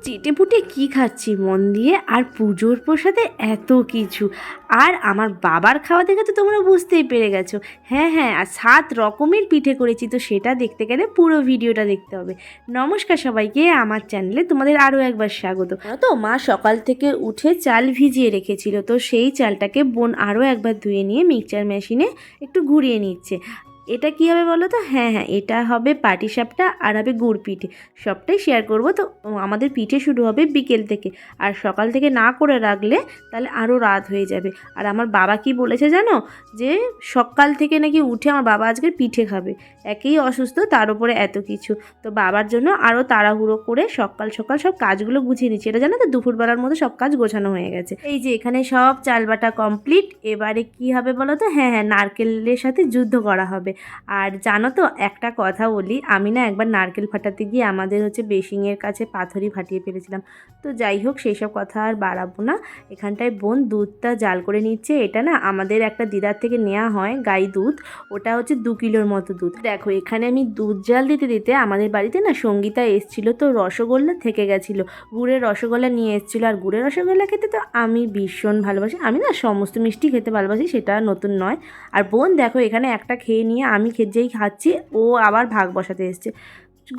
চেটেপুটে কি খাচ্ছি মন দিয়ে, আর পুজোর প্রসাদে এত কিছু। আর আমার বাবার খাওয়া দেখে তো তোমরা বুঝতেই পেরে গেছো। হ্যাঁ হ্যাঁ, আর 7 রকমের পিঠে করেছি, তো সেটা দেখতে গেলে পুরো ভিডিওটা দেখতে হবে। নমস্কার সবাইকে, আমার চ্যানেলে তোমাদের আরও একবার স্বাগত। তো মা সকাল থেকে উঠে চাল ভিজিয়ে রেখেছিল, তো সেই চালটাকে বোন আরও একবার ধুয়ে নিয়ে মিক্সচার মেশিনে একটু ঘুরিয়ে নিচ্ছে। এটা কী হবে বলো তো? হ্যাঁ হ্যাঁ, এটা হবে পাটিসাপটা আর হবে গুড় পিঠে। সবটাই শেয়ার করব। তো আমাদের পিঠে শুরু হবে বিকেল থেকে, আর সকাল থেকে না করে রাখলে তাহলে আরও রাত হয়ে যাবে। আর আমার বাবা কি বলেছে জানো, যে সকাল থেকে নাকি উঠে আমার বাবা আজকে পিঠে খাবে। একেই অসুস্থ, তার উপরে এত কিছু। তো বাবার জন্য আরও তাড়াহুড়ো করে সকাল সকাল সব কাজগুলো গুছিয়ে নিচ্ছি। এটা জানো তো, দুপুরবেলার মধ্যে সব কাজ গোছানো হয়ে গেছে। এই যে এখানে সব চাল বাটা কমপ্লিট। এবারে কি হবে বলো তো? হ্যাঁ হ্যাঁ, নারকেলের সাথে যুদ্ধ করা হবে। আর জানো তো, একটা কথা বলি, আমি না একবার নারকেল ফাটাতে গিয়ে আমাদের হচ্ছে বেসিংয়ের কাছে পাথরই ফাটিয়ে ফেলেছিলাম। তো যাই হোক, সেই সব কথা আর বাড়াবো না। এখানটায় বোন দুধটা জাল করে নিচ্ছে। এটা না আমাদের একটা দিদার থেকে নেওয়া হয় গাই দুধ, ওটা হচ্ছে 2 কিলোর মতো দুধ। দেখো এখানে আমি দুধ জাল দিতে দিতে আমাদের বাড়িতে না সঙ্গীতা এসছিল, তো রসগোল্লা থেকে গেছিলো। গুড়ের রসগোল্লা নিয়ে এসেছিলো, আর গুড়ের রসগোল্লা খেতে তো আমি ভীষণ ভালোবাসি। আমি না সমস্ত মিষ্টি খেতে ভালোবাসি, সেটা নতুন নয়। আর বোন দেখো এখানে একটা খেয়ে নিয়ে আমি যেই খাচ্ছি, ও আবার ভাগ বসাতে এসছে।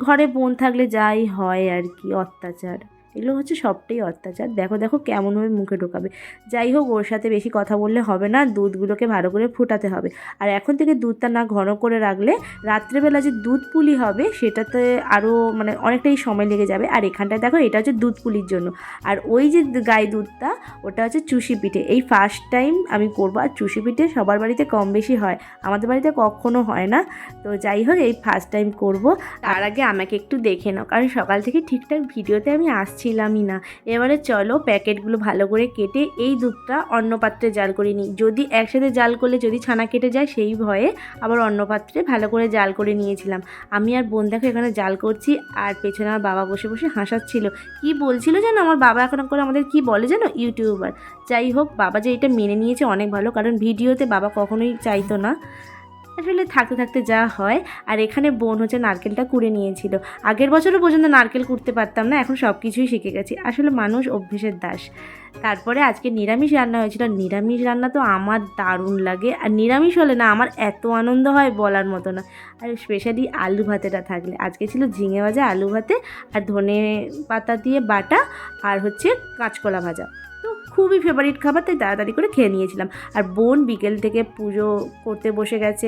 ঘরে বোন থাকলে যাই হয় আর কি, অত্যাচার। এগুলো হচ্ছে সবটাই অত্যাচার। দেখো দেখো কেমনভাবে মুখে ঢোকাবে। যাই হোক, ওর সাথে বেশি কথা বললে হবে না, দুধগুলোকে ভালো করে ফুটাতে হবে। আর এখন থেকে দুধটা না ঘন করে রাখলে রাত্রেবেলা যে দুধ পুলি হবে সেটাতে আরও মানে অনেকটাই সময় লেগে যাবে। আর এখানটায় দেখো, এটা হচ্ছে দুধ পুলির জন্য। আর ওই যে গাই দুধটা, ওটা হচ্ছে চুষি পিঠে। এই ফার্স্ট টাইম আমি করবো। আর চুষি পিঠে সবার বাড়িতে কম বেশি হয়, আমাদের বাড়িতে কখনো হয় না। তো যাই হোক, এই ফার্স্ট টাইম করব। তার আগে আমাকে একটু দেখে নাও, কারণ সকাল থেকে ঠিকঠাক ভিডিওতে আমি আসছিলামই না। এবারে চলো প্যাকেটগুলো ভালো করে কেটে এই দুধটা অন্য পাত্রে জাল করে নিই। যদি একসাথে জাল করলে যদি ছানা কেটে যায়, সেই ভয়ে আবার অন্য পাত্রে ভালো করে জাল করে নিয়েছিলাম। আমি আর বোন দেখো এখানে জাল করছি, আর পেছনে আমার বাবা বসে বসে হাসাচ্ছিল। কি বলছিল যেন আমার বাবা, এখন করে আমাদের কি বলে যেন, ইউটিউবার। যাই হোক, বাবা যে এটা মেনে নিয়েছে অনেক ভালো, কারণ ভিডিওতে বাবা কখনোই চাইতো না। আসলে থাকতে থাকতে যা হয়। আর এখানে বোন হচ্ছে নারকেলটা কুড়ে নিয়েছিল। আগের বছরও পর্যন্ত নারকেল কুড়তে পারতাম না, এখন সব কিছুই শিখে গেছি। আসলে মানুষ অভ্যেসের দাস। তারপরে আজকে নিরামিষ রান্না হয়েছিল। নিরামিষ রান্না তো আমার দারুণ লাগে, আর নিরামিষ হলে না আমার এত আনন্দ হয় বলার মতো না। আর স্পেশালি আলু ভাতেটা থাকলে, আজকে ছিল ঝিঙে ভাজা, আলু ভাতে, আর ধনে পাতা দিয়ে বাটা, আর হচ্ছে কাঁচকলা ভাজা। তো খুবই ফেভারিট খাবার, তাই তাড়াতাড়ি করে খেয়ে নিয়েছিলাম। আর বোন বিকেল থেকে পুজো করতে বসে গেছে।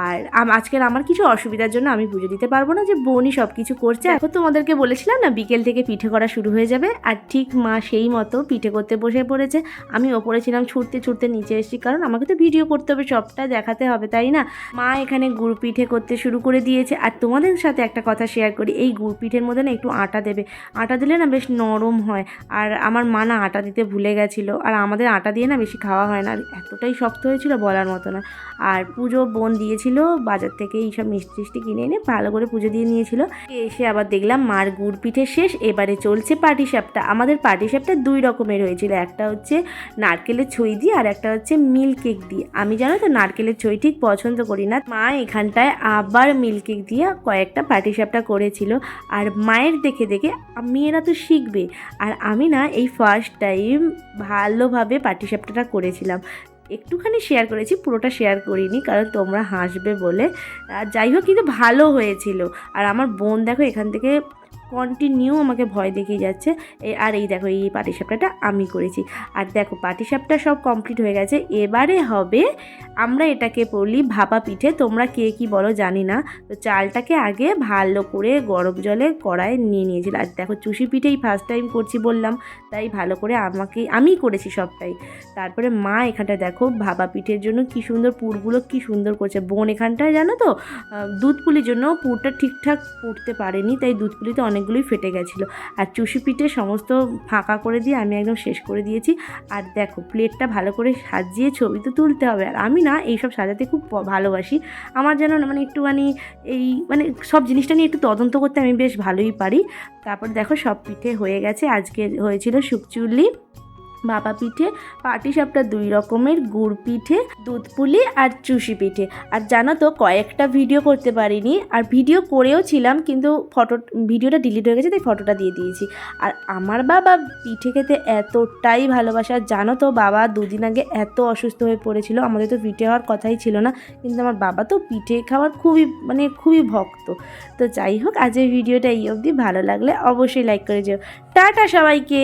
আর আজকের আমার কিছু অসুবিধার জন্য আমি পুজো দিতে পারবো না, যে বোনই সব কিছু করছে। এখন তোমাদেরকে বলেছিলাম না বিকেল থেকে পিঠে করা শুরু হয়ে যাবে, আর ঠিক মা সেই মতো পিঠে করতে বসে পড়েছে। আমি ওপরে ছিলাম, ছুটতে ছুটতে নিচে এসেছি, কারণ আমাকে তো ভিডিও করতে হবে, সবটা দেখাতে হবে, তাই না? মা এখানে গুড় পিঠে করতে শুরু করে দিয়েছে। আর তোমাদের সাথে একটা কথা শেয়ার করি, এই গুড় পিঠের মধ্যে না একটু আটা দেবে। আটা দিলে না বেশ নরম হয়। আর আমার মা না আটা দিতে ভুলে গেছিলো, আর আমাদের আটা দিয়ে না বেশি খাওয়া হয় না, আর এতটাই শক্ত হয়েছিল বলার মতো না। আর পুজো বোন দিয়েছিল বাজার থেকে এইসব মিষ্টি টিষ্টি কিনে এনে ভালো করে পুজো দিয়ে নিয়েছিল। এসে আবার দেখলাম মার গুড় পিঠে শেষ, এবারে চলছে পাটিসাপটা। আমাদের পাটিসাপটা 2 রকমের হয়েছিল, একটা হচ্ছে নারকেলের ছই দিয়ে, আর একটা হচ্ছে মিল্ক কেক দিয়ে। আমি জানো তো নারকেলের ছই ঠিক পছন্দ করি না। মা এখানটায় আবার মিল্ক কেক দিয়ে কয়েকটা পাটিসাপটা করেছিল। আর মায়ের দেখে দেখে মেয়েরা তো শিখবে, আর আমি না এই ফার্স্ট টাইম ভালোভাবে পাটিসাপটাটা করেছিলাম। একটুখানি শেয়ার করেছি, পুরোটা শেয়ার করিনি, কারণ তোমরা হাসবে বলে। আর যাই হোক, কিন্তু ভালো হয়েছিল। আর আমার বোন দেখো এখান থেকে কন্টিনিউ আমাকে ভয় দেখিয়ে যাচ্ছে। আর এই দেখো, এই পাটিসাপটাটা আমি করেছি। আর দেখো পাটিসাপটা সব কমপ্লিট হয়ে গেছে। এবারে হবে, আমরা এটাকে বলি ভাপা পিঠে, তোমরা কে কি বলো জানি না। তো চালটাকে আগে ভালো করে গরম জলে কড়াইয়ে নিয়ে নিয়েছিল। আর দেখো চুষি পিঠেই ফার্স্ট টাইম করছি বললাম, তাই ভালো করে আমি করেছি সবটাই। তারপরে মা এখানটায় দেখো ভাপা পিঠের জন্য কি সুন্দর পুরগুলো কি সুন্দর করছে। বোন এখানটায় জানো তো দুধ পুলির জন্য পুরটা ঠিকঠাক পুড়তে পারেনি, তাই দুধ পুলিতে অনেকগুলোই ফেটে গেছিলো। আর চুষি পিঠে সমস্ত ফাঁকা করে দিয়ে আমি একদম শেষ করে দিয়েছি। আর দেখো প্লেটটা ভালো করে সাজিয়ে ছবি তো তুলতে হবে, আর আমি না এইসব সাজাতে খুব ভালোবাসি। আমার যেন মানে একটুখানি এই মানে সব জিনিসটা নিয়ে একটু তদন্ত করতে আমি বেশ ভালোই পারি। তারপর দেখো সব পিঠে হয়ে গেছে। আজকে হয়েছিল শুকচুল্লি, ভাপা পিঠে, পাটিসাপটা 2 রকমের, গুড় পিঠে, দুধ পুলি আর চুষি পিঠে। আর জানো তো কয়েকটা ভিডিও করতে পারিনি, আর ভিডিও করেও ছিলাম কিন্তু ভিডিওটা ডিলিট হয়ে গেছে, তাই ফটোটা দিয়ে দিয়েছি। আর আমার বাবা পিঠে খেতে এতটাই ভালোবাসে, আর জানো তো বাবা 2 দিন আগে এত অসুস্থ হয়ে পড়েছিল, আমাদের তো পিঠে হওয়ার কথাই ছিল না, কিন্তু আমার বাবা তো পিঠে খাওয়ার খুবই ভক্ত। তো যাই হোক, আজকের ভিডিওটা এই অবধি। ভালো লাগলে অবশ্যই লাইক করে যেও। টাটা সবাইকে।